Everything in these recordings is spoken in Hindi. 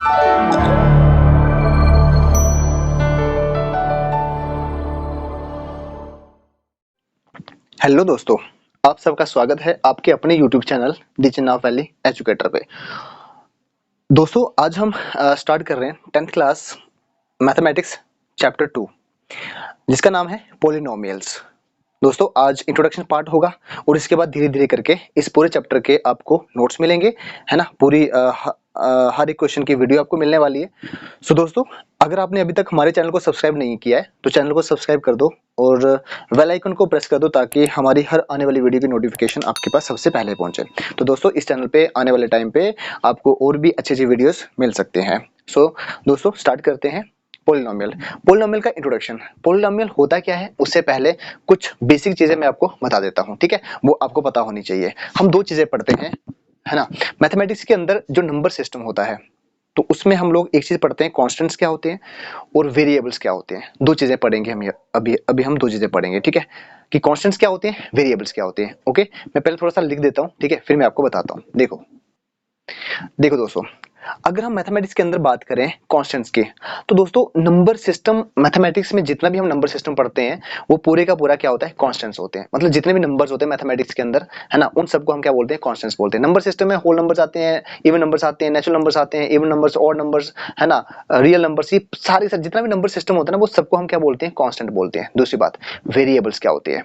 हेलो दोस्तों, आप सबका स्वागत है आपके अपने YouTube channel the Chenab valley educator पे। दोस्तों आज हम स्टार्ट कर रहे हैं 10th क्लास मैथमेटिक्स चैप्टर 2 जिसका नाम है पॉलिनोमियल्स। दोस्तों आज इंट्रोडक्शन पार्ट होगा और इसके बाद धीरे धीरे करके इस पूरे चैप्टर के आपको नोट्स मिलेंगे, है ना। पूरी हर एक क्वेश्चन की वीडियो आपको मिलने वाली है। सो दोस्तों अगर आपने अभी तक हमारे चैनल को सब्सक्राइब नहीं किया है तो चैनल को सब्सक्राइब कर दो और बेल आइकन को प्रेस कर दो ताकि हमारी हर आने वाली वीडियो की नोटिफिकेशन आपके पास सबसे पहले पहुंचे। तो दोस्तों इस चैनल पे आने वाले टाइम पे आपको और भी अच्छी अच्छी वीडियोस मिल सकते हैं। सो दोस्तों स्टार्ट करते हैं पोलिनोमियल। पोलिनोमियल का इंट्रोडक्शन, पोलिनोमियल होता क्या है उससे पहले कुछ बेसिक चीजें मैं आपको बता देता हूँ, ठीक है। वो आपको पता होनी चाहिए। हम दो चीजें पढ़ते हैं, है ना। मैथमेटिक्स के अंदर जो नंबर सिस्टम होता है तो उसमें हम लोग एक चीज पढ़ते हैं, कांस्टेंट्स क्या होते हैं और वेरिएबल्स क्या होते हैं। दो चीजें पढ़ेंगे हम अभी अभी हम दो चीजें पढ़ेंगे, ठीक है, कि कांस्टेंट्स क्या होते हैं, वेरिएबल्स क्या होते हैं। ओके, मैं पहले थोड़ा सा लिख देता हूँ, ठीक है, फिर मैं आपको बताता हूँ। देखो देखो दोस्तों, अगर हम मैथमेटिक्स के अंदर बात करें कांस्टेंट्स की, तो दोस्तों नंबर सिस्टम मैथमेटिक्स में जितना भी हम नंबर सिस्टम पढ़ते हैं वो पूरे का पूरा क्या होता है, कांस्टेंट्स होते हैं। मतलब जितने भी नंबर्स होते हैं मैथमेटिक्स के अंदर, है ना, उन सबको हम क्या बोलते हैं, कांस्टेंट्स बोलते हैं। नंबर सिस्टम में होल नंबर्स आते हैं, इवन नंबर्स आते हैं, नेचुरल नंबर्स आते हैं, इवन नंबर्स, ऑड नंबर्स, है ना, रियल नंबर्स, ये सारे जितना भी नंबर सिस्टम होता है ना वो सबको हम क्या बोलते हैं, कांस्टेंट बोलते हैं। दूसरी बात, वेरिएबल्स क्या होते हैं,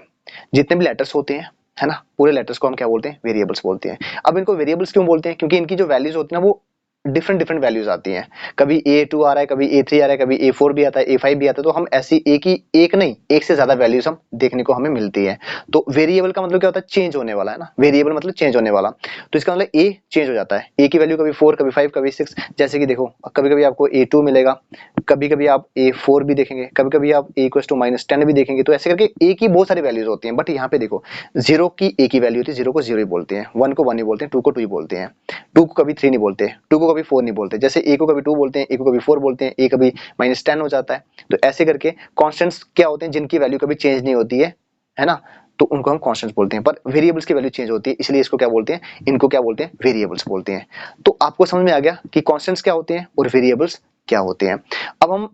जितने भी लेटर्स होते हैं, है ना, पूरे लेटर्स को हम क्या बोलते हैं, वेरिएबल्स बोलते हैं। अब इनको वेरिएबल्स क्यों बोलते हैं, क्योंकि इनकी जो वैल्यूज होती है ना वो डिफरेंट डिफरेंट वैल्यूज आती हैं। कभी A2 आ रहा है, कभी A3 आ रहा है, कभी A4 भी आता है, A5 भी आता है। तो हम ऐसी एक नहीं, एक से ज्यादा वैल्यूज हम देखने को हमें मिलती है। तो वेरिएबल का मतलब क्या होता है, चेंज होने वाला, है ना। वेरिएबल मतलब चेंज होने वाला। तो इसका मतलब A चेंज हो जाता है, A की वैल्यू कभी 4, कभी 5, कभी 6। जैसे कि देखो कभी कभी आपको A2 मिलेगा, कभी कभी आप A4 भी देखेंगे, कभी कभी आप A = -10 भी देखेंगे। तो ऐसे करके A की बहुत सारी वैल्यूज होती हैं। बट यहाँ पे देखो, जीरो की A की वैल्यू होती है, जीरो को जीरो ही बोलते हैं, 1 को 1 ही बोलते हैं, 2 को 2 ही बोलते हैं, 2 को कभी 3 नहीं बोलते, 2 को कभी 4 नहीं बोलते। जैसे A को कभी 2 बोलते हैं, A को कभी 4 बोलते हैं, A कभी -10 हो जाता है। तो ऐसे करके कांस्टेंट्स क्या होते हैं, जिनकी वैल्यू कभी चेंज नहीं होती है ना, तो उनको हम कांस्टेंट्स बोलते हैं। पर वेरिएबल्स की वैल्यू चेंज होती है, इसलिए इसको क्या बोलते हैं, इनको क्या बोलते हैं, वेरिएबल्स बोलते हैं। तो आपको समझ में आ गया कि कांस्टेंट्स क्या होते हैं और वेरिएबल्स क्या होते हैं। अब हम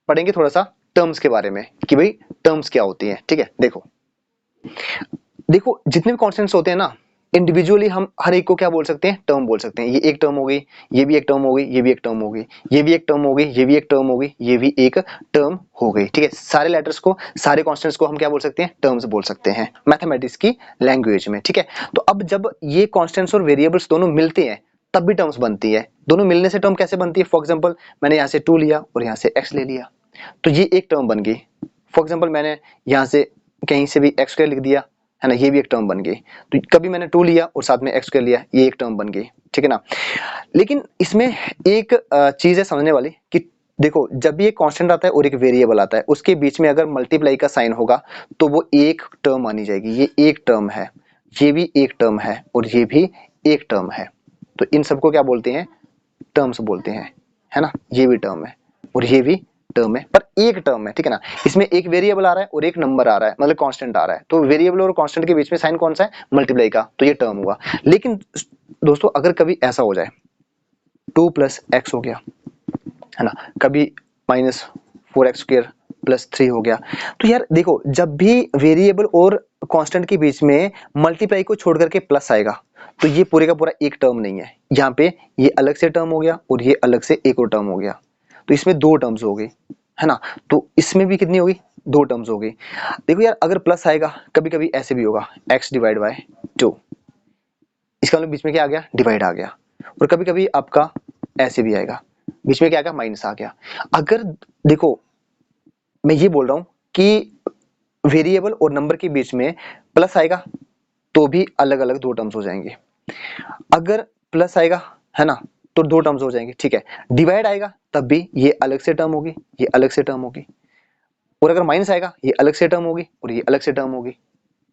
पढ़ेंगे थोड़ा सा टर्म्स के बारे में कि भाई टर्म्स क्या होती हैं, ठीक है। देखो देखो जितने भी कांस्टेंट्स होते हैं ना, इंडिविजुअली हम हर एक को क्या बोल सकते हैं, टर्म बोल सकते हैं। ये एक टर्म हो गई, ये भी एक टर्म हो गई, ये भी एक टर्म हो गई, ये भी एक टर्म हो गई, ये भी एक टर्म हो गई, ये भी एक टर्म हो गई, ठीक है। सारे लेटर्स को, सारे कांस्टेंट्स को हम क्या बोल सकते हैं, टर्म्स बोल सकते हैं मैथमेटिक्स की लैंग्वेज में, ठीक है। तो अब जब ये कांस्टेंट्स और वेरिएबल्स दोनों मिलते हैं तब भी टर्म्स बनती है। दोनों मिलने से टर्म कैसे बनती है, फॉर एग्जाम्पल मैंने यहाँ से 2 लिया और यहाँ से x ले लिया, तो ये एक टर्म बन गई। फॉर एग्जाम्पल मैंने यहाँ से कहीं से भी x² लिख दिया, है ना, ये भी एक टर्म बन गई। तो कभी मैंने 2 लिया और साथ में x² लिया, ये एक टर्म बन गई, ठीक है ना। लेकिन इसमें एक चीज है समझने वाली कि देखो जब भी एक कांस्टेंट आता है और एक वेरिएबल आता है उसके बीच में अगर मल्टीप्लाई का साइन होगा तो वो एक टर्म मानी जाएगी। ये एक टर्म है, ये भी एक टर्म है और ये भी एक टर्म है। तो इन सबको क्या बोलते हैं, टर्म्स बोलते हैं, है ना। ये भी टर्म है और ये भी टर्म है, पर एक टर्म है, ठीक है ना। इसमें एक वेरिएबल आ रहा है और एक नंबर आ रहा है, मतलब कांस्टेंट आ रहा है। तो वेरिएबल और कांस्टेंट के बीच में साइन कौन सा है, मल्टीप्लाई का, तो ये टर्म हुआ। लेकिन दोस्तों अगर कभी ऐसा हो जाए 2 + x हो गया, है ना, कभी -4x² + 3 हो गया, तो यार देखो जब भी वेरिएबल और कांस्टेंट के बीच में मल्टीप्लाई को छोड़ करके प्लस आएगा तो ये पूरे का पूरा एक टर्म नहीं है। यहाँ पे ये अलग से टर्म हो गया और ये अलग से एक और टर्म हो गया, तो इसमें दो टर्म्स हो गई, है ना। तो इसमें भी कितनी होगी, दो टर्म्स हो गई। देखो यार अगर प्लस आएगा कभी कभी ऐसे भी होगा x/2, इसका मतलब बीच में क्या आ गया, डिवाइड आ गया। और कभी कभी आपका ऐसे भी आएगा, बीच में क्या आ गया, माइनस आ गया। अगर देखो मैं ये बोल रहा हूं कि वेरिएबल और नंबर के बीच में प्लस आएगा तो भी अलग अलग दो टर्म्स हो जाएंगे। अगर प्लस आएगा, है ना, तो दो टर्म्स हो जाएंगे, ठीक है। डिवाइड आएगा तब भी ये अलग से टर्म होगी, ये अलग से टर्म होगी। और अगर माइनस आएगा ये अलग से टर्म होगी और ये अलग से टर्म होगी।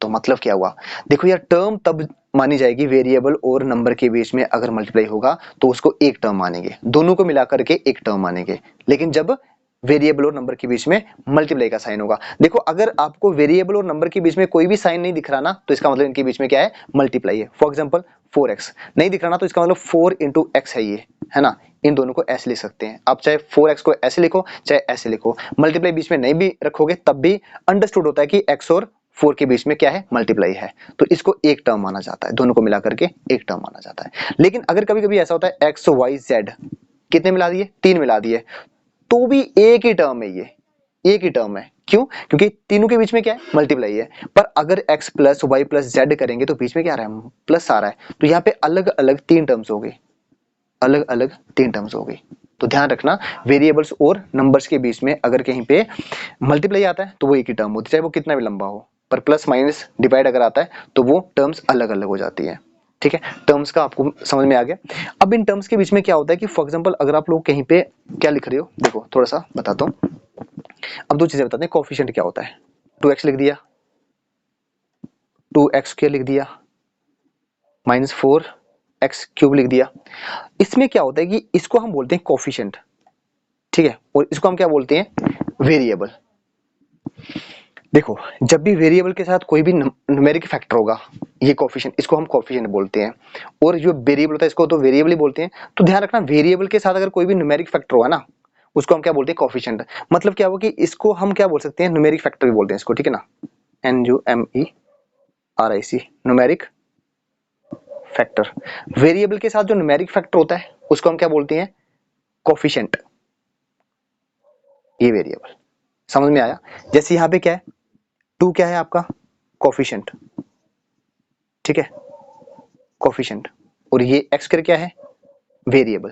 तो मतलब क्या हुआ, देखो यार टर्म तब मानी जाएगी वेरिएबल और नंबर के बीच में अगर मल्टीप्लाई होगा तो उसको एक टर्म मानेंगे, दोनों को मिलाकर के एक टर्म मानेंगे। लेकिन जब वेरिएबल और नंबर के बीच में मल्टीप्लाई का साइन होगा। देखो अगर आपको वेरिएबल और नंबर के बीच में कोई भी साइन नहीं दिख रहा ना, तो इसका मतलब इनके बीच में क्या है, मल्टीप्लाई है। फॉर एग्जांपल 4x नहीं दिख रहा ना, तो इसका मतलब 4 into x है ये, है ना। इन दोनों को ऐसे लिख सकते हैं आप, चाहे 4x को ऐसे लिखो चाहे ऐसे लिखो, मल्टीप्लाई बीच में नहीं भी रखोगे तब भी अंडरस्टूड होता है कि x और 4 के बीच में क्या है, मल्टीप्लाई है। तो इसको एक टर्म माना जाता है, दोनों को मिला करके एक टर्म माना जाता है। लेकिन अगर कभी कभी ऐसा होता है x y z कितने मिला दिए, 3 मिला दिए, तो भी एक ही टर्म है, ये एक ही टर्म है। क्यों? क्योंकि तीनों के बीच में क्या है, मल्टीप्लाई है। पर अगर x plus Y plus Z करेंगे तो बीच में क्या आ रहा है, प्लस आ रहा है। तो यहाँ पे अलग अलग तीन टर्म्स हो गई, अलग अलग तीन टर्म्स हो गई। तो ध्यान रखना, वेरिएबल्स और नंबर्स के बीच में अगर कहीं पे मल्टीप्लाई आता है तो वो एक ही टर्म होती है, चाहे वो कितना भी लंबा हो। पर प्लस माइनस डिवाइड अगर आता है तो वो टर्म्स अलग अलग हो जाती है। ठीक है, टर्म्स का आपको समझ में आ गया। अब इन टर्म्स के बीच में क्या होता है कि फॉर एग्जांपल अगर आप लोग कहीं पे क्या लिख रहे हो, देखो थोड़ा सा बताता हूँ। अब दो चीजें बताते हैं, कोफिशिएंट क्या होता है। 2x लिख दिया, 2x² लिख दिया, -4x³ लिख दिया। इसमें क्या होता है कि इसको हम बोलते हैं कोफिशिएंट, ठीक है, और इसको हम क्या बोलते हैं, वेरिएबल। देखो जब भी वेरिएबल के साथ कोई भी न्यूमेरिक फैक्टर होगा, ये कोफिशिएंट, इसको हम कोफिशिएंट बोलते हैं। और जो वेरिएबल होता है इसको तो वेरिएबल ही बोलते हैं। तो ध्यान रखना, वेरिएबल के साथ अगर कोई भी न्यूमेरिक फैक्टर होगा ना, उसको हम क्या बोलते हैं, कोफिशिएंट। मतलब क्या होगा कि इसको हम क्या बोल सकते हैं, न्यूमेरिक फैक्टर भी बोलते हैं इसको, ठीक है ना, NUMERIC, न्यूमेरिक फैक्टर। वेरिएबल के साथ जो न्यूमेरिक फैक्टर होता है उसको हम क्या बोलते हैं, कोफिशिएंट। ये वेरिएबल समझ में आया। जैसे यहाँ पे क्या है, 2 क्या है आपका, कोफिशिएंट, ठीक है, कोफिशिएंट। और ये x कर क्या है, वेरिएबल,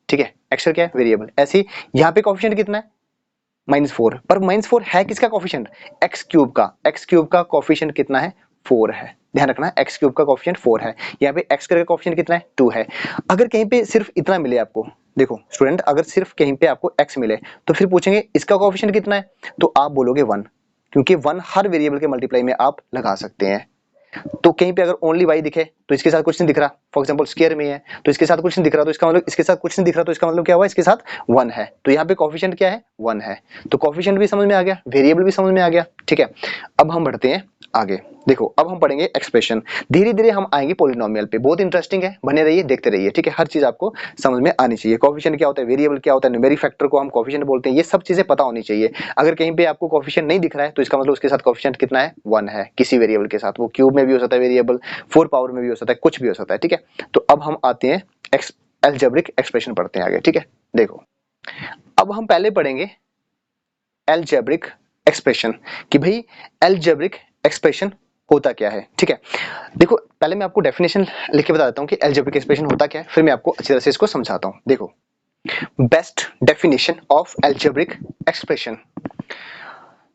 ठीक है, x क्या है, वेरिएबल। ऐसे ही यहाँ पे कोफिशिएंट कितना है, -4। पर -4 है किसका कोफिशिएंट, x³ का। x³ का कोफिशिएंट कितना है, 4 है। ध्यान रखना, x³ का कोफिशिएंट 4 है। यहाँ पे x का कोफिशिएंट कितना है, 2 है। अगर कहीं पे सिर्फ इतना मिले आपको, देखो स्टूडेंट, अगर सिर्फ कहीं पे आपको x मिले तो फिर पूछेंगे इसका कोफिशिएंट कितना है, तो आप बोलोगे 1, क्योंकि 1 हर वेरिएबल के मल्टीप्लाई में आप लगा सकते हैं। तो कहीं पे अगर ओनली y दिखे तो इसके साथ कुछ नहीं दिख रहा, फॉर एग्जांपल स्क्वायर में है तो इसके साथ कुछ नहीं दिख रहा, तो इसका मतलब इसके साथ कुछ नहीं दिख रहा, तो इसका मतलब क्या हुआ, इसके साथ 1 है। तो यहाँ पे कोफिशिएंट क्या है, 1 है। तो कोफिशिएंट भी समझ में आ गया, वेरिएबल भी समझ में आ गया, ठीक है। अब हम बढ़ते हैं आगे। देखो अब हम पढ़ेंगे एक्सप्रेशन, धीरे धीरे हम आएंगे पॉलिनोमियल पे। बहुत इंटरेस्टिंग है, बने रहिए, देखते रहिए, ठीक है। हर चीज आपको समझ में आनी चाहिए। कोफिशिएंट क्या होता है, वेरिएबल क्या होता है, न्यूमेरिक फैक्टर को हम कोफिशिएंट बोलते हैं, ये सब चीजें पता होनी चाहिए। अगर कहीं पे आपको कोफिशिएंट नहीं दिख रहा है तो इसका मतलब उसके साथ कोफिशिएंट कितना है, 1 है, किसी वेरिएबल के साथ। वो क्यूब में भी हो सकता है वेरिएबल, 4 पावर में भी हो सकता है, कुछ भी हो सकता है, ठीक है। तो अब हम आते हैं अलजेब्रिक एक्सप्रेशन पढ़ते हैं आगे, ठीक है। देखो अब हम पहले पढ़ेंगे अलजेब्रिक एक्सप्रेशन, कि भाई अलजेब्रिक एक्सप्रेशन होता क्या है, ठीक है। देखो पहले मैं आपको डेफिनेशन लिख के बता देता हूँ कि अलजेब्रिक एक्सप्रेशन होता क्या है, फिर मैं आपको अच्छी तरह से इसको समझाता हूँ। देखो, best definition of algebraic expression.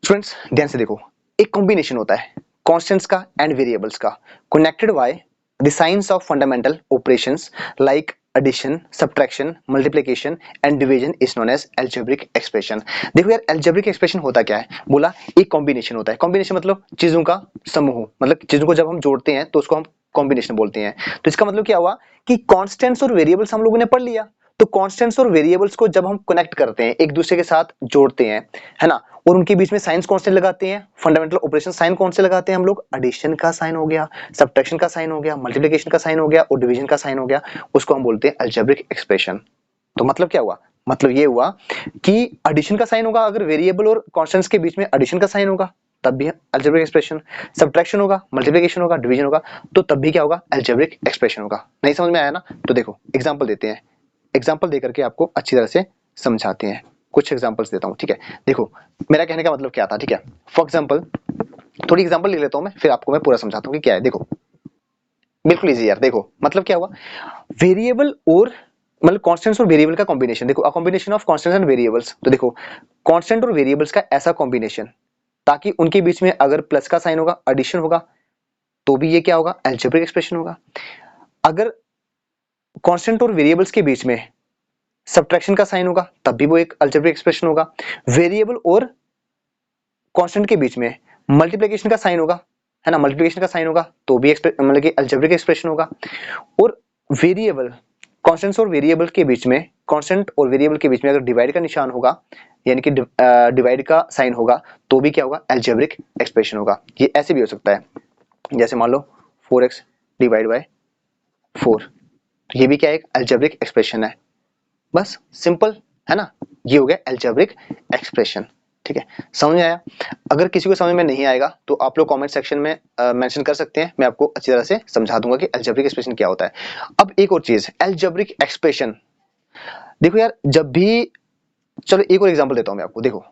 Students ध्यान से देखो, एक कॉम्बिनेशन होता है कांस्टेंट्स का एंड वेरिएबल्स का, connected by the science of fundamental operations like addition, subtraction, multiplication and division is known as algebraic expression. देखो यार, अलजेब्रिक एक्सप्रेशन होता क्या है, बोला एक कॉम्बिनेशन होता है। कॉम्बिनेशन मतलब चीजों का समूह, मतलब चीजों को जब हम जोड़ते हैं तो उसको हम कॉम्बिनेशन बोलते हैं। तो इसका मतलब क्या हुआ कि कांस्टेंट्स और वेरिएबल्स हम लोगों ने पढ़ लिया, तो कांस्टेंट्स और वेरिएबल्स को जब हम कनेक्ट करते हैं, एक दूसरे के साथ जोड़ते हैं, है ना, और उनके बीच में साइंस कौन से लगाते हैं, फंडामेंटल ऑपरेशन साइन कौन से लगाते हैं हम लोग, एडिशन का साइन हो गया, सब्ट्रैक्शन का साइन हो गया, मल्टीप्लिकेशन का साइन हो गया और डिवीजन का साइन हो गया, उसको हम बोलते हैं अलजेब्रिक एक्सप्रेशन। तो मतलब क्या हुआ, मतलब ये हुआ कि एडिशन का साइन होगा अगर वेरिएबल और कांस्टेंट्स के बीच में एडिशन का साइन होगा तब भी अलजेब्रिक एक्सप्रेशन, सब्ट्रैक्शन होगा, मल्टीप्लिकेशन होगा, डिवीजन होगा, तो तब भी क्या होगा, अलजेब्रिक एक्सप्रेशन होगा। नहीं समझ में आया ना, तो देखो एग्जांपल देते हैं, एग्जाम्पल देकर के आपको अच्छी तरह से समझाते हैं। कुछ एग्जाम्पल्स देता हूं, ठीक है। देखो मेरा कहने का मतलब क्या था, ठीक है। फॉर एग्जाम्पल थोड़ी एग्जाम्पल लिख लेता हूं मैं, फिर आपको मैं पूरा समझाता हूं कि क्या है। देखो बिल्कुल इजी यार, देखो मतलब क्या हुआ, वेरिएबल और मतलब कांस्टेंट्स और वेरिएबल का कॉम्बिनेशन। देखो a combination of constants and variables, तो देखो कांस्टेंट और वेरिएबल्स का ऐसा कॉम्बिनेशन ताकि उनके बीच में अगर प्लस का साइन होगा, एडिशन होगा, तो भी ये क्या होगा, अलजेब्रिक एक्सप्रेशन होगा। अगर कांस्टेंट और वेरिएबल्स के बीच में सब्ट्रैक्शन का साइन होगा तब भी वो एक अलजेब्रिक एक्सप्रेशन होगा। वेरिएबल और कांस्टेंट के बीच में मल्टीप्लिकेशन का साइन होगा, है ना, मल्टीप्लिकेशन का साइन होगा तो भी मतलब कि अलजेब्रिक एक्सप्रेशन होगा। और वेरिएबल, कांस्टेंट्स और वेरिएबल के बीच में, कांस्टेंट और वेरिएबल के बीच में अगर डिवाइड का निशान होगा यानी कि डिवाइड का साइन होगा तो भी क्या होगा, अलजेब्रिक एक्सप्रेशन होगा। ये ऐसे भी हो सकता है, जैसे मान लो 4x डिवाइड बाय 4, तो ये भी क्या है, एक अलजेब्रिक एक्सप्रेशन है। बस सिंपल है ना, ये हो गया अलजेब्रिक एक्सप्रेशन। ठीक है, समझ में आया? अगर किसी को समझ में नहीं आएगा तो आप लोग कमेंट सेक्शन में मेंशन कर सकते हैं, मैं आपको अच्छी तरह से समझा दूंगा कि अलजेब्रिक एक्सप्रेशन क्या होता है। अब एक और चीज, अलजेब्रिक एक्सप्रेशन, देखो यार, जब भी, चलो एक और एग्जांपल देता हूं मैं आपको। देखो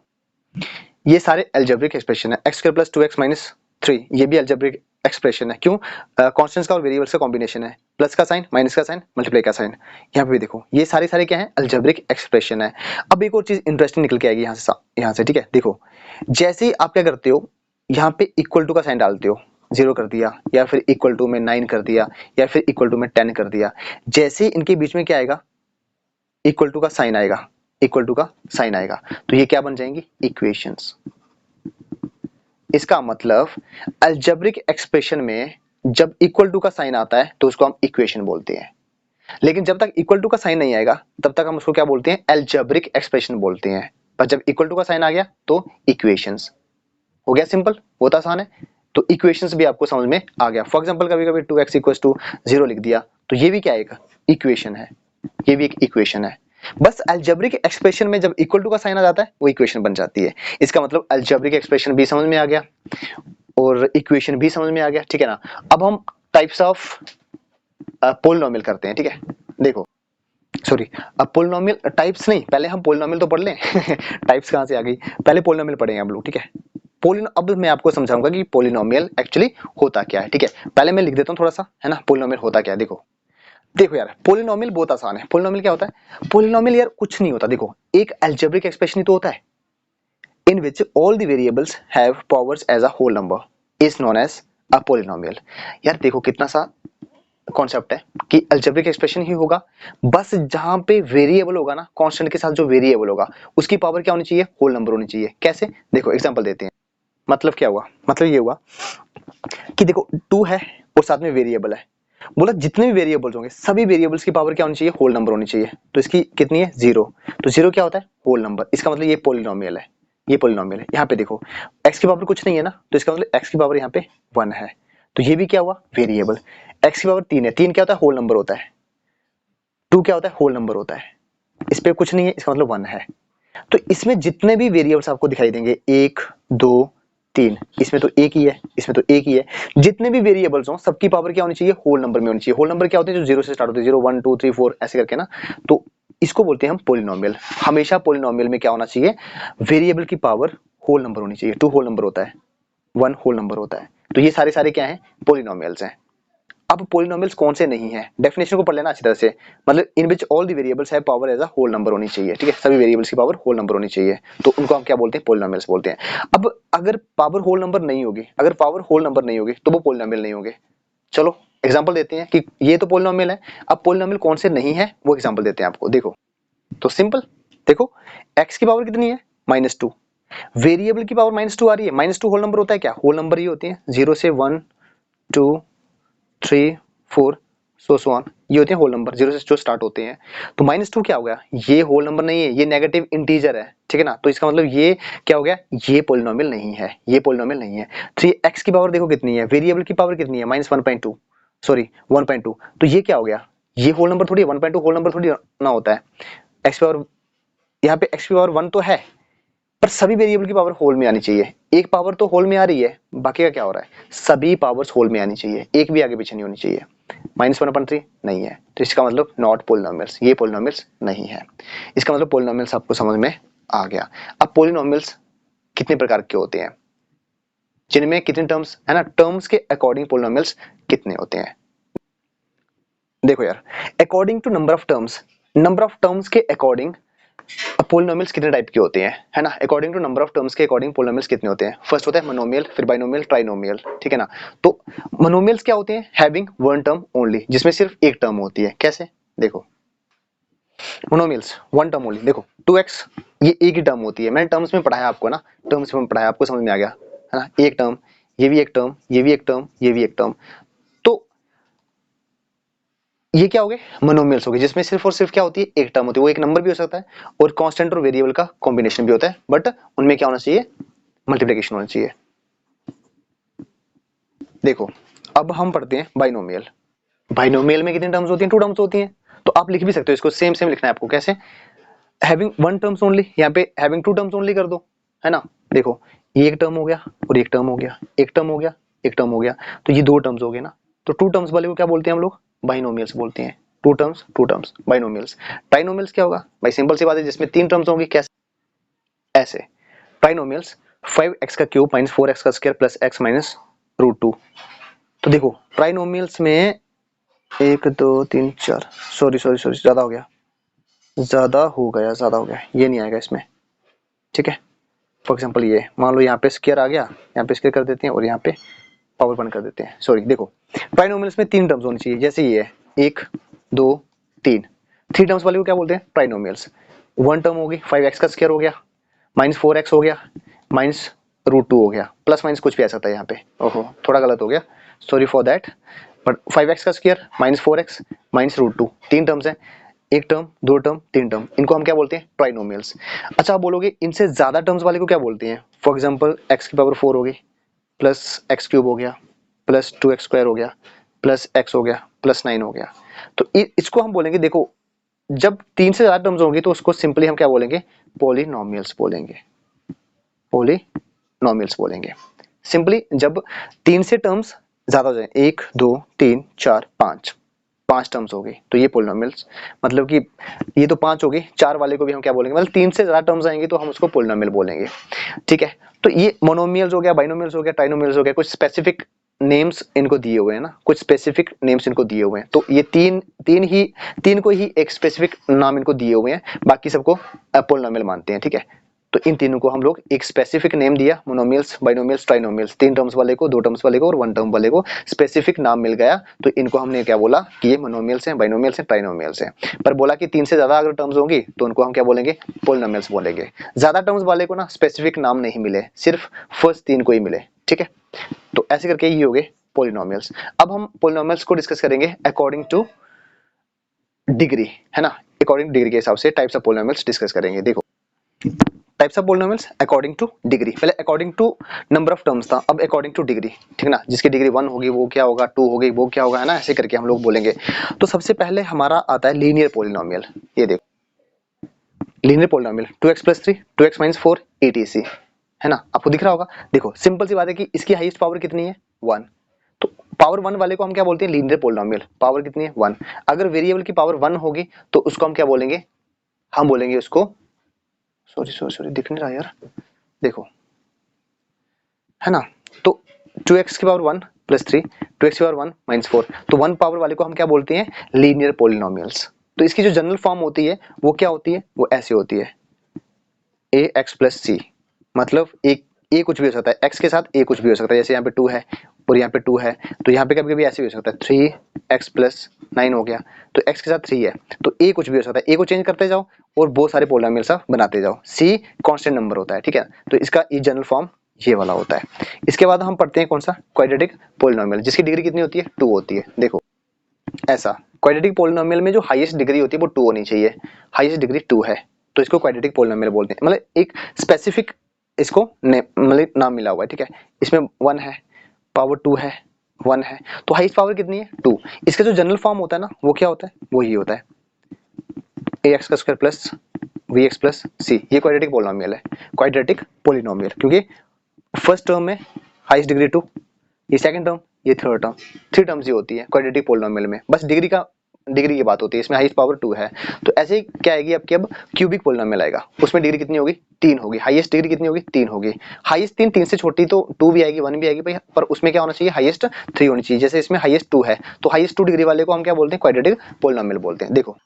ये सारे अलजेब्रिक एक्सप्रेशन है, x square plus 2x minus 3, ये भी अलजेब्रिक एक्सप्रेशन है। क्यों? कांस्टेंट्स का और वेरिएबल्स का कॉम्बिनेशन है, प्लस का साइन, माइनस का साइन, मल्टीप्लाई का साइन। यहाँ पे भी देखो ये सारे सारे क्या है, अलजेब्रिक एक्सप्रेशन है। अब एक और चीज इंटरेस्टिंग निकल के आएगी यहाँ से। ठीक है, देखो जैसे ही आप क्या करते हो, यहाँ पे इक्वल टू का साइन डालते हो, 0 कर दिया, या फिर इक्वल टू में 9 कर दिया, या फिर इक्वल टू में 10 कर दिया, जैसे ही इनके बीच में क्या आएगा, इक्वल टू का साइन आएगा, इक्वल टू का साइन आएगा, तो ये क्या बन जाएंगी, इक्वेशंस। इसका मतलब अलजेब्रिक एक्सप्रेशन में जब इक्वल टू का साइन आता है तो उसको हम इक्वेशन बोलते हैं, लेकिन जब तक इक्वल टू का साइन नहीं आएगा तब तक हम उसको क्या बोलते हैं, अलजेब्रिक एक्सप्रेशन बोलते हैं। पर जब इक्वल टू का साइन आ गया तो इक्वेशंस। हो गया सिंपल, बहुत आसान है। तो इक्वेशंस भी आपको समझ में आ गया। फॉर एग्जांपल कभी कभी 2x इक्वल्स टू 0 लिख दिया, तो ये भी क्या है, एक इक्वेशन है, ये भी एक इक्वेशन है। बस अलजेब्रिक एक्सप्रेशन में जब इक्वल टू का साइन आ जाता है वो इक्वेशन बन जाती है। इसका मतलब अलजेब्रिक एक्सप्रेशन भी समझ में आ गया और इक्वेशन भी समझ में आ गया। ठीक है ना, अब हम टाइप्स ऑफ पोलिनोमियल करते हैं। ठीक है, देखो सॉरी, अब पोलिनोमियल टाइप्स नहीं, पहले हम पोलिनोमियल तो पढ़ लें टाइप्स कहां से आ गई, पहले पोलिनोमियल पढ़ेंगे हम लोग। ठीक है, अब मैं आपको समझाऊंगा कि पोलिनोमियल एक्चुअली होता क्या है। ठीक है, पहले मैं लिख देता हूं थोड़ा सा, है ना, पोलिनोमियल होता क्या है। देखो देखो यार, पोलिनोमियल बहुत आसान है। पोलिनोमियल क्या होता है, पोलिनोमियल यार कुछ नहीं होता। देखो एक अलजेब्रिक एक्सप्रेशन ही तो होता है, in which all the variables have powers as a whole number is known as a polynomial। यार देखो कितना सा कॉन्सेप्ट है कि अलजेब्रिक एक्सप्रेशन ही होगा, बस जहां पे वेरिएबल होगा ना, कांस्टेंट के साथ जो वेरिएबल होगा उसकी पावर क्या होनी चाहिए, होल नंबर होनी चाहिए। कैसे, देखो एग्जांपल देते हैं। मतलब क्या हुआ, मतलब ये हुआ कि देखो 2 है और साथ में वेरिएबल है, बोला जितने भी वेरिएबल्स होंगे सभी वेरिएबल्स की पावर क्या होनी चाहिए, होल नंबर होनी चाहिए। तो इसकी कितनी है, 0, तो 0 क्या होता है, होल नंबर। इसका मतलब ये पोलिनोमियल है, ये पोलिनोमियल है। यहाँ पे देखो x की पावर कुछ नहीं है ना, तो इसका मतलब x की पावर यहाँ पे 1 है, तो ये भी क्या हुआ, वेरिएबल। x की पावर 3 है, 3 क्या होता है, होल नंबर होता है। 2 क्या होता है, होल नंबर होता है। इस पे कुछ नहीं है, इसका मतलब 1 है। तो इसमें जितने भी वेरिएबल्स आपको दिखाई देंगे, 1 2 3, इसमें तो एक ही है, इसमें तो एक ही है। जितने भी वेरिएबल्स हो सबकी पावर क्या होनी चाहिए, होल नंबर में होनी चाहिए। होल नंबर क्या होते हैं, जो 0 से स्टार्ट होते हैं, 0 1 2 3 4 ऐसे करके ना। तो इसको बोलते हैं हम पोलिनोमियल। हमेशा पोलिनोमियल में क्या होना चाहिए, वेरिएबल की पावर होल नंबर होनी चाहिए। 2 होल नंबर होता है, 1 होल नंबर होता है। तो ये सारे सारे क्या हैं, पोलिनोमियल्स हैं। अब पोलिनोमियल्स कौन से नहीं है, डेफिनेशन को पढ़ लेना अच्छी तरह से। मतलब in which all the variables have power as a whole number होनी चाहिए। ठीक है, सभी वेरिएबल्स की पावर होल नंबर होनी चाहिए, तो उनको हम क्या बोलते हैं, पोलिनोमियल्स बोलते हैं। अब अगर पावर होल नंबर नहीं होगी, अगर पावर होल नंबर नहीं होगी तो वो पोलिनोमियल नहीं होंगे। चलो एग्जांपल देते हैं कि ये तो पोलिनोमियल है, अब पोलिनोमियल कौन से नहीं है वो एग्जांपल देते हैं आपको। देखो तो सिंपल, देखो x की पावर कितनी है, -2, वेरिएबल की पावर -2 आ रही है। -2 होल नंबर होता है क्या, होल नंबर ही होती है। 0 से 1 2 3 4 सो ऑन, ये होते हैं होल नंबर, 0 से जो स्टार्ट होते हैं। तो -2 क्या हो गया, ये होल नंबर नहीं है, ये नेगेटिव इंटीजर है। ठीक है ना, तो इसका मतलब ये क्या हो गया, ये पोलिनोमियल नहीं है, ये पोलिनोमियल नहीं है। 3x की पावर देखो कितनी है, वेरिएबल की पावर कितनी है, -1.2, सॉरी 1.2, तो ये क्या हो गया, ये होल नंबर थोड़ी है, 1.2 होल नंबर थोड़ी ना होता है। x की पावर, यहाँ पे x की पावर 1 तो है, पर सभी वेरिएबल की पावर होल में आनी चाहिए। एक पावर तो होल में आ रही है, बाकी का क्या हो रहा है, सभी पावर्स होल में आनी चाहिए, एक भी आगे पीछे नहीं होनी चाहिए। -1/3 नहीं है, तो इसका मतलब नॉट पोलिनोमियल्स, ये पोलिनोमियल्स नहीं है। इसका मतलब पोलिनोमियल्स आपको समझ में आ गया। अब पोलिनोमियल्स कितने प्रकार के होते हैं, जिनमें कितने टर्म्स है ना, टर्म्स के अकॉर्डिंग पोलिनोमियल्स कितने होते हैं। देखो यार, according to number of terms के अकॉर्डिंग पोलिनोमियल्स कितने टाइप के होते हैं, है ना, according to number of terms के अकॉर्डिंग पोलिनोमियल्स कितने होते हैं। फर्स्ट होता है मोनोमियल, फिर बाइनोमियल, ट्राइनोमियल। ठीक है ना, तो मोनोमियल्स क्या होते हैं, हैविंग वन टर्म ओनली, जिसमें सिर्फ एक टर्म होती है। कैसे, देखो मोनोमियल्स वन टर्म ओनली, देखो 2x, ये एक ही टर्म होती है। मैंने टर्म्स में पढ़ाया आपको ना, टर्म्स में पढ़ाया, आपको समझ में आ गया है ना, एक टर्म, ये भी एक टर्म, ये भी एक टर्म, ये भी एक टर्म। तो ये क्या हो गए, मोनोमियल्स हो गए, जिसमें सिर्फ और सिर्फ क्या होती है, एक टर्म होती है। वो एक नंबर भी हो सकता है और कांस्टेंट और वेरिएबल का कॉम्बिनेशन भी होता है, बट उनमें क्या होना चाहिए, मल्टीप्लिकेशन होना चाहिए। देखो अब हम पढ़ते हैं बाइनोमियल। बाइनोमियल में कितनी टर्म्स होती हैं, 2 टर्म्स होती हैं। तो आप लिख भी सकते हो इसको, सेम सेम लिखना है आपको। कैसे, हैविंग 1 टर्म्स ओनली, यहाँ पे हैविंग 2 टर्म्स ओनली कर दो, है ना। देखो ये एक टर्म हो गया और एक टर्म हो गया, एक टर्म हो गया, एक टर्म हो गया, तो ये 2 टर्म्स हो गए ना। तो 2 टर्म्स वाले को क्या बोलते हैं हम लोग, बाइनोमियल्स बोलते हैं। 2 टर्म्स बाइनोमियल्स। ट्राइनोमियल्स क्या होगा भाई, सिंपल सी बात है, जिसमें 3 टर्म्स होंगी। कैसे, ऐसे ट्राइनोमियल्स 5x का क्यूब माइनस 4x का square plus x minus root 2। तो देखो ट्राइनोमियल्स में 1 2 3 4, सॉरी ज्यादा हो गया, ज्यादा हो गया, ये नहीं आएगा इसमें, ठीक है। फॉर एग्जाम्पल ये मान लो यहाँ पे स्क्वायर आ गया, यहाँ पे स्क्वायर कर देते हैं और यहाँ पे पावर 1 कर देते हैं। सॉरी, देखो ट्राइनोमियल्स में 3 टर्म्स होनी चाहिए, जैसे ये है 1 2 3। 3 टर्म्स वाले को क्या बोलते हैं, ट्राइनोमियल्स। 1 टर्म होगी 5x का स्क्वायर हो गया, माइनस 4x हो गया, माइनस रूट 2 हो गया, प्लस माइनस कुछ भी आ सकता है यहाँ पे। ओहो थोड़ा गलत हो गया, sorry for that. But 5x का square minus 4x minus root 2, 3 terms है, एक टर्म, 2 टर्म, 3 टर्म, इनको हम क्या बोलते हैं, ट्राइनोमियल्स। अच्छा आप बोलोगे इनसे ज्यादा टर्म्स वाले को क्या बोलते हैं। फॉर एग्जांपल x की पावर 4 हो गई, प्लस एक्स क्यूब हो गया, प्लस 2x स्क्वायर हो गया, प्लस x हो गया, प्लस 9 हो गया। तो इसको हम बोलेंगे, देखो जब 3 से ज्यादा टर्म्स होंगी तो उसको सिंपली हम क्या बोलेंगे, पॉलिनोमियल्स बोलेंगे, पॉलिनोमियल्स बोलेंगे। सिंपली जब 3 से टर्म्स ज्यादा हो जाए, 1 2 3 4 5, 5 टर्म्स हो गई तो ये पोलिनोमियल्स, मतलब कि ये तो 5 हो गई, 4 वाले को भी हम क्या बोलेंगे, मतलब 3 से ज्यादा टर्म्स आएंगे तो हम उसको पोलिनोमियल बोलेंगे, ठीक है। तो ये मोनोमियल्स हो गया, बाइनोमियल्स हो गया, ट्राइनोमियल्स हो गया, कुछ स्पेसिफिक नेम्स इनको दिए हुए हैं ना, कुछ स्पेसिफिक नेम्स इनको दिए हुए हैं। तो ये तीन को ही एक स्पेसिफिक नाम इनको दिए हुए हैं, बाकी सबको पोलिनोमियल मानते हैं, ठीक है। तो इन तीनों को हम लोग एक स्पेसिफिक नेम दिया, मोनोमियल्स, बाइनोमियल्स, ट्राइनोमियल्स। 3 टर्म्स वाले को, 2 टर्म्स वाले को और 1 टर्म वाले को स्पेसिफिक नाम मिल गया, तो इनको हमने क्या बोला कि ये मोनोमियल्स हैं, बाइनोमियल्स हैं, ट्राइनोमियल्स हैं। पर बोला कि 3 से ज्यादा अगर टर्म्स होंगी तो उनको हम क्या बोलेंगे, पोलिनोमियल्स बोलेंगे। ज्यादा टर्म्स वाले को ना स्पेसिफिक नाम नहीं मिले, सिर्फ फर्स्ट 3 को ही मिले, ठीक है। तो ऐसे करके ये हो गए पोलिनोमियल्स। अब हम पोलिनोमियल्स को डिस्कस करेंगे अकॉर्डिंग टू डिग्री, है ना। अकॉर्डिंग डिग्री के हिसाब से टाइप्स ऑफ पोलिनोमियल्स डिस्कस करेंगे। देखो types of polynomials according to degree, पहले according to number of terms था, अब अकॉर्डिंग टू डिग्री, ठीक ना। जिसकी डिग्री 1 होगी वो क्या होगा, 2 होगी वो क्या होगा, है ना। ऐसे करके हम लोग बोलेंगे। तो सबसे पहले हमारा आता है लीनियर पोलिनोमियल। ये देखो linear polynomial 2x plus 3, 2x minus 4 etc, है ना। आपको दिख रहा होगा। देखो सिंपल सी बात है कि इसकी हाईएस्ट पावर कितनी है, 1। तो पावर 1 वाले को हम क्या बोलते हैं, लीनियर पोलिनोमियल। पावर कितनी है, 1। अगर वेरिएबल की पावर 1 होगी तो उसको हम क्या बोलेंगे, हम बोलेंगे उसको, सॉरी दिख नहीं रहा यार, देखो, है ना। तो 2x की पावर 1 प्लस 3, 2x की पावर 1 माइनस 4, तो 1 पावर वाले को हम क्या बोलते हैं, लीनियर पोलिनोमियल्स। तो इसकी जो जनरल फॉर्म होती है वो क्या होती है, वो ऐसी होती है ax प्लस सी, मतलब एक ए कुछ भी हो सकता है, x के साथ ए कुछ भी हो सकता है। जैसे यहाँ पे 2 है और यहाँ पे 2 है, तो यहाँ पे कभी कभी ऐसे भी हो सकता है 3x प्लस 9 हो गया, तो x के साथ 3 है, तो ए कुछ भी हो सकता है। ए को चेंज करते जाओ और बहुत सारे पोलिनोमियल्स आप बनाते जाओ। c कांस्टेंट नंबर होता है, ठीक है। तो इसका ये जनरल फॉर्म ये वाला होता है। इसके बाद हम पढ़ते हैं कौन सा, क्वाड्रेटिक पोलिनोमियल, जिसकी डिग्री कितनी होती है, 2 होती है। देखो ऐसा क्वाड्रेटिक पोलिनोमियल में जो हाईएस्ट डिग्री होती है वो 2 होनी चाहिए, हाईएस्ट डिग्री 2 है, तो इसको क्वाड्रेटिक पोलिनोमियल बोलते हैं। मतलब एक स्पेसिफिक इसको मतलब नाम मिला हुआ है, ठीक है। इसमें 1 है, पावर 2 है, 1 है, तो हाईएस्ट पावर कितनी है, 2। इसका जो जनरल फॉर्म होता है ना वो क्या होता है, वो ये होता है ax का square plus bx plus c। ये क्वाड्रेटिक पोलिनोमियल है, क्वाड्रेटिक पोलिनोमियल, क्योंकि फर्स्ट टर्म में हाईएस्ट डिग्री 2, ये सेकंड टर्म, ये थर्ड टर्म, 3 टर्म्स ही होती है क्वाड्रेटिक पोलिनोमियल में। बस डिग्री की बात होती है, इसमें हाईएस्ट पावर 2 है। तो ऐसे ही क्या आएगी आपकी, अब क्यूबिक पोलिनोमियल आएगा, उसमें डिग्री कितनी होगी, 3 होगी। हाईएस्ट डिग्री कितनी होगी, 3 होगी। हाईएस्ट 3 से छोटी तो 2 भी आएगी, 1 भी आएगी भाई, पर उसमें क्या होना चाहिए, हाईएस्ट 3 होनी चाहिए। जैसे इसमें हाईएस्ट 2 है, तो हाईएस्ट 2 डिग्री वाले को हम क्या बोलते हैं, क्वाड्रेटिक पोलिनोमियल बोलते हैं। देखो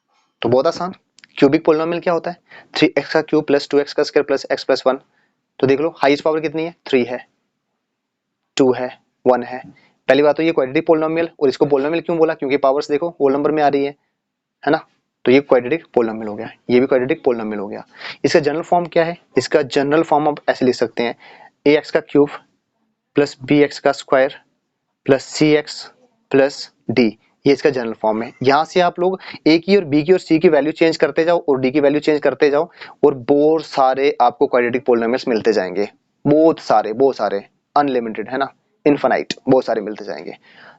तो बहुत आसान, क्यूबिक पोलिनोमियल क्या होता है, 3x का क्यूब प्लस 2x का स्क्वायर प्लस x प्लस 1। तो देख लो हाईएस्ट पावर कितनी है, 3 है, 2 है, 1 है। पहली बात तो ये क्वाड्रेटिक पोलिनोमियल, और इसको पोलिनोमियल क्यों बोला, क्योंकि पावर्स देखो होल नंबर में आ रही है ना। तो ये क्वाड्रेटिक पोलिनोमियल हो गया, ये भी क्वाड्रेटिक पोलिनोमियल हो गया। इसका जनरल फॉर्म क्या है, इसका जनरल फॉर्म आप ऐसे लिख सकते हैं, ax का क्यूब प्लस bx का square plus cx plus d ये इसका जनरल फॉर्म है। यहाँ से आप लोग ए की और बी की और सी की वैल्यू चेंज करते जाओ और डी की वैल्यू चेंज करते जाओ और बहुत सारे आपको क्वाड्रेटिक पोलिनोमियल्स मिलते जाएंगे, बहुत सारे अनलिमिटेड है ना, इनफाइनाइट, बहुत सारे मिलते जाएंगे।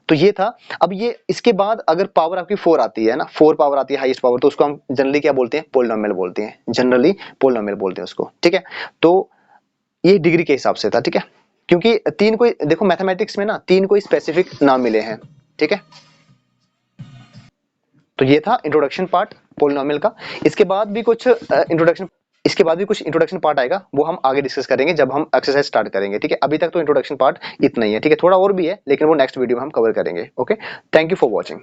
तो ये था। अब ये इसके बाद अगर पावर आपकी 4 आती है ना, 4 पावर आती है हाईएस्ट पावर, तो उसको हम जनरली क्या बोलते हैं, पोलिनोमियल बोलते हैं, जनरली पोलिनोमियल बोलते हैं उसको, ठीक है। तो ये डिग्री के हिसाब से था, ठीक है, क्योंकि तीन कोई देखो मैथमेटिक्स में ना तीन कोई स्पेसिफिक नाम मिले हैं, ठीक है। तो ये था इंट्रोडक्शन पार्ट पोलिनोमियल का। इसके बाद भी कुछ इंट्रोडक्शन पार्ट आएगा, वो हम आगे डिस्कस करेंगे जब हम एक्सरसाइज स्टार्ट करेंगे, ठीक है। अभी तक तो इंट्रोडक्शन पार्ट इतना ही है, ठीक है, थोड़ा और भी है लेकिन वो नेक्स्ट वीडियो में हम कवर करेंगे। Okay, thank you for watching.